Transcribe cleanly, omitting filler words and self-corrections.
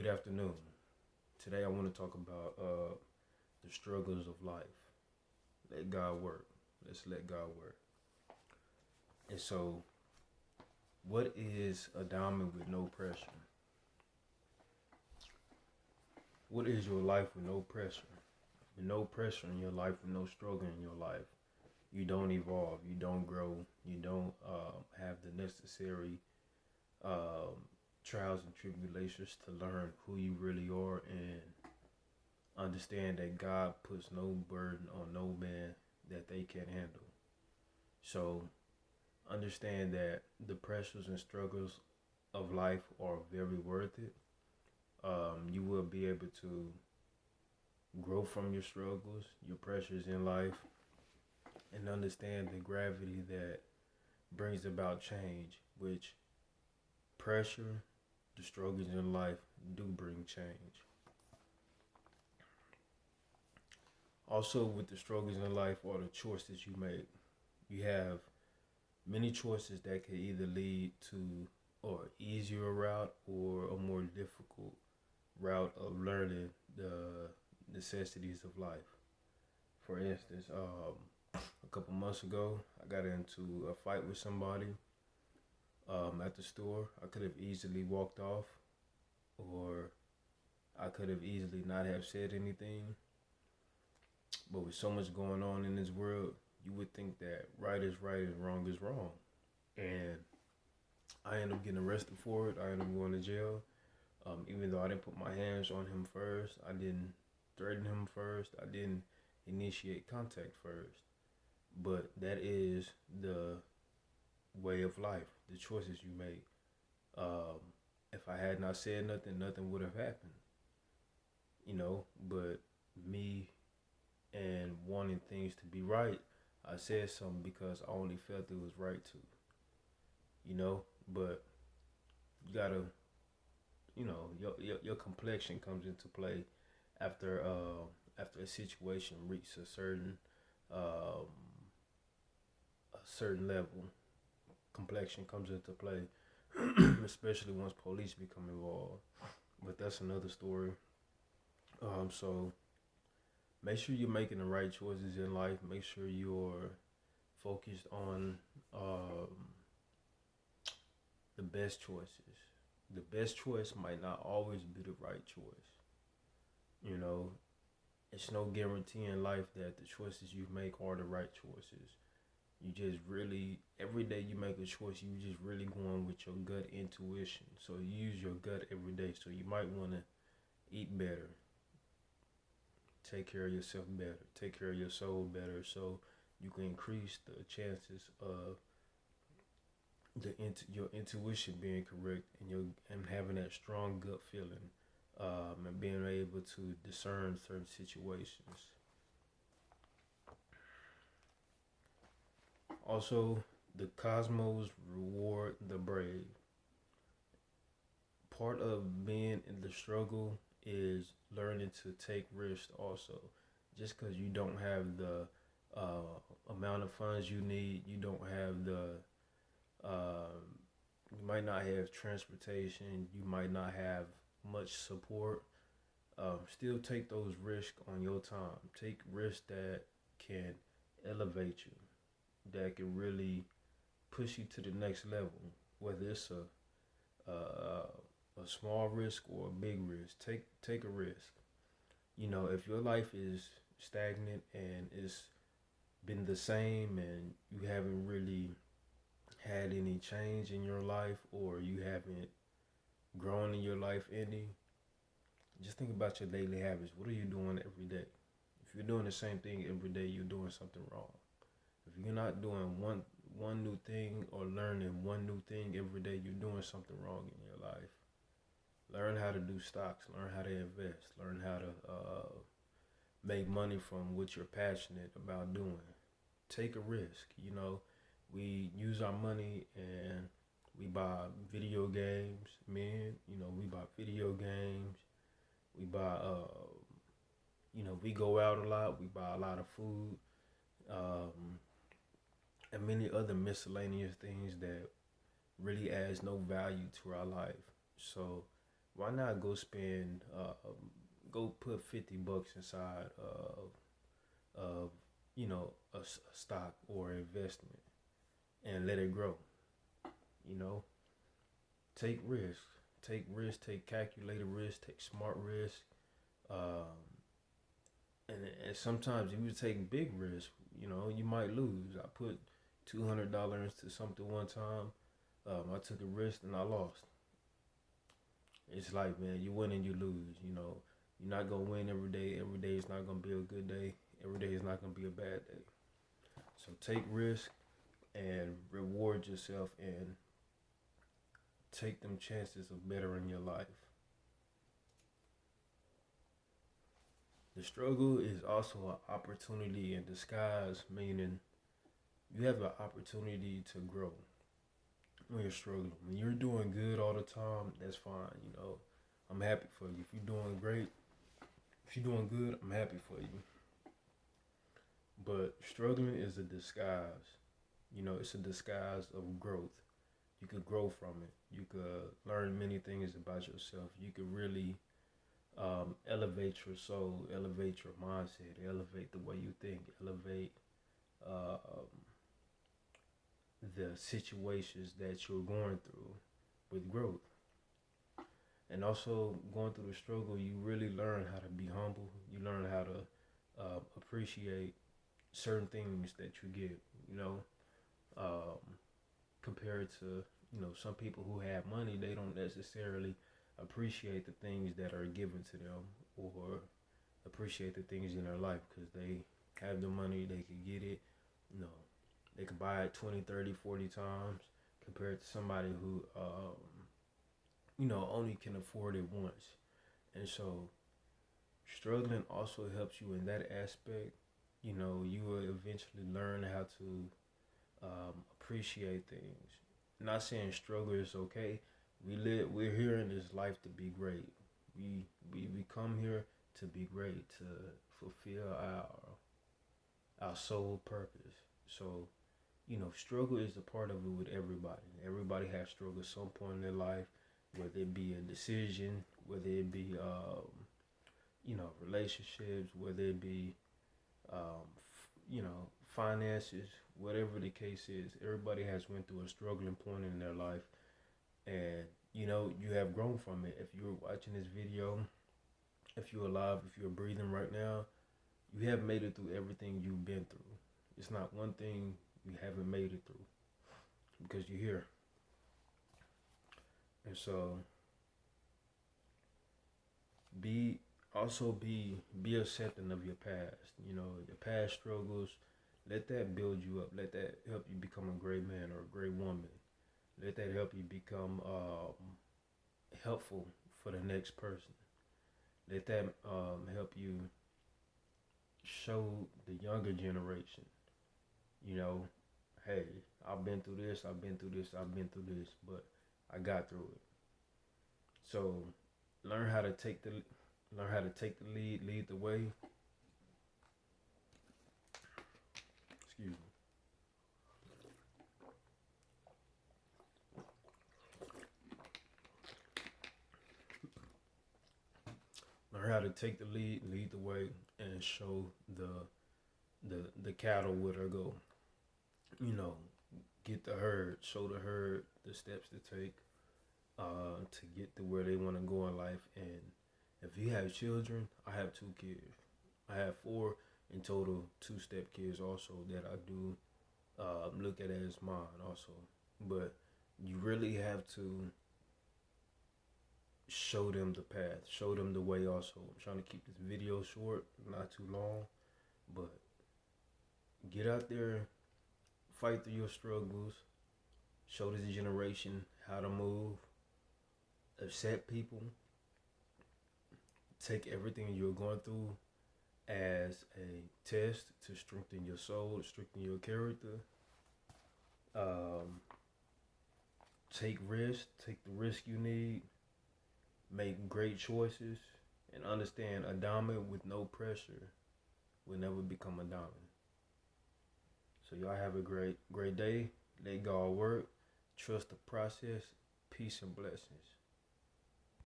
Good afternoon. Today I want to talk about the struggles of life. Let God work. Let's let God work. And so, what is a diamond with no pressure? What is your life with no pressure? With no pressure in your life, with no struggle in your life, you don't evolve, you don't grow, you don't have the necessary um, trials and tribulations to learn who you really are and understand that God puts no burden on no man that they can't handle. So understand that the pressures and struggles of life are very worth it. You will be able to grow from your struggles, your pressures in life, and understand the gravity that brings about change, which pressure, the struggles in life do bring change. Also, with the struggles in life are the choices you make. You have many choices that can either lead to or easier route or a more difficult route of learning the necessities of life. For instance, a couple months ago, I got into a fight with somebody at the store. I could have easily walked off, or I could have easily not have said anything. But with so much going on in this world, you would think that right is right and wrong is wrong. And I ended up getting arrested for it. I ended up going to jail. Even though I didn't put my hands on him first, I didn't threaten him first, I didn't initiate contact first. But that is the way of life, the choices you make. Um, if I had not said nothing, nothing would have happened, But me and wanting things to be right, I said something because I only felt it was right to. But you gotta, your complexion comes into play after after a situation reaches um, a certain level. Complexion comes into play, especially once police become involved. But that's another story. So make sure you're making the right choices in life. Make sure you're focused on the best choices. The best choice might not always be the right choice. You know, it's no guarantee in life that the choices you make are the right choices. You just really, every day you make a choice, you just really going with your gut intuition. So you use your gut every day. So you might want to eat better, take care of yourself better, take care of your soul better, so you can increase the chances of your intuition being correct and having that strong gut feeling, and being able to discern certain situations. Also, the cosmos reward the brave. Part of being in the struggle is learning to take risks. Also, just because you don't have the amount of funds you need, you don't have the you might not have transportation, you might not have much support. Still take those risks on your time. Take risks that can elevate you, that can really push you to the next level. Whether it's a small risk or a big risk, take a risk. If your life is stagnant and it's been the same and you haven't really had any change in your life, or you haven't grown in your life any, just think about your daily habits. What are you doing every day? If you're doing the same thing every day, you're doing something wrong. If you're not doing one new thing or learning one new thing every day, you're doing something wrong in your life. Learn how to do stocks. Learn how to invest. Learn how to make money from what you're passionate about doing. Take a risk. We use our money and we buy video games. We buy video games. We buy, we go out a lot. We buy a lot of food, and many other miscellaneous things that really adds no value to our life. So why not go spend, go put $50 inside of a stock or investment and let it grow. You know, take risks, take calculated risks, take smart risks. Um, and sometimes if you take big risks, you might lose. I put $200 into something one time. I took a risk and I lost. It's like, man, you win and you lose. You're not gonna win every day. Every day is not gonna be a good day. Every day is not gonna be a bad day. So take risk and reward yourself and take them chances of bettering your life. The struggle is also an opportunity in disguise, meaning you have an opportunity to grow when you're struggling. When you're doing good all the time, that's fine. I'm happy for you. If you're doing great, if you're doing good, I'm happy for you. But struggling is a disguise. It's a disguise of growth. You could grow from it. You could learn many things about yourself. You could really elevate your soul, elevate your mindset, elevate the way you think, elevate uh, the situations that you're going through with growth. And also going through the struggle, you really learn how to be humble. You learn how to appreciate certain things that you get. Um, Compared to some people who have money, they don't necessarily appreciate the things that are given to them or appreciate the things in their life because they have the money, they can get it. They can buy it 20, 30, 40 times compared to somebody who only can afford it once. And so struggling also helps you in that aspect. You will eventually learn how to appreciate things. Not saying struggle is okay. We're here in this life to be great. We come here to be great, to fulfill our soul purpose. So, struggle is a part of it with everybody. Everybody has struggle at some point in their life, whether it be a decision, whether it be relationships, whether it be finances, whatever the case is. Everybody has went through a struggling point in their life, and you have grown from it. If you're watching this video, if you're alive, if you're breathing right now, you have made it through everything you've been through. It's not one thing you haven't made it through because you're here. And so be be accepting of your past. Your past struggles. Let that build you up. Let that help you become a great man or a great woman. Let that help you become helpful for the next person. Let that help you show the younger generation, hey, I've been through this, I've been through this, I've been through this, but I got through it. So learn how to take the lead the way. Excuse me. Learn how to take the lead the way, and show the cattle where to go. You know, get the herd, show the herd the steps to take to get to where they want to go in life. And if you have children, I have 2 kids. I have 4 in total, 2-step kids also that I do look at as mine also. But you really have to show them the path, show them the way also. I'm trying to keep this video short, not too long, but get out there, fight through your struggles, show this generation how to move, accept people, take everything you're going through as a test to strengthen your soul, strengthen your character. Take risks, take the risk you need, make great choices, and understand a diamond with no pressure will never become a diamond. So y'all have a great day. Let God work. Trust the process. Peace and blessings.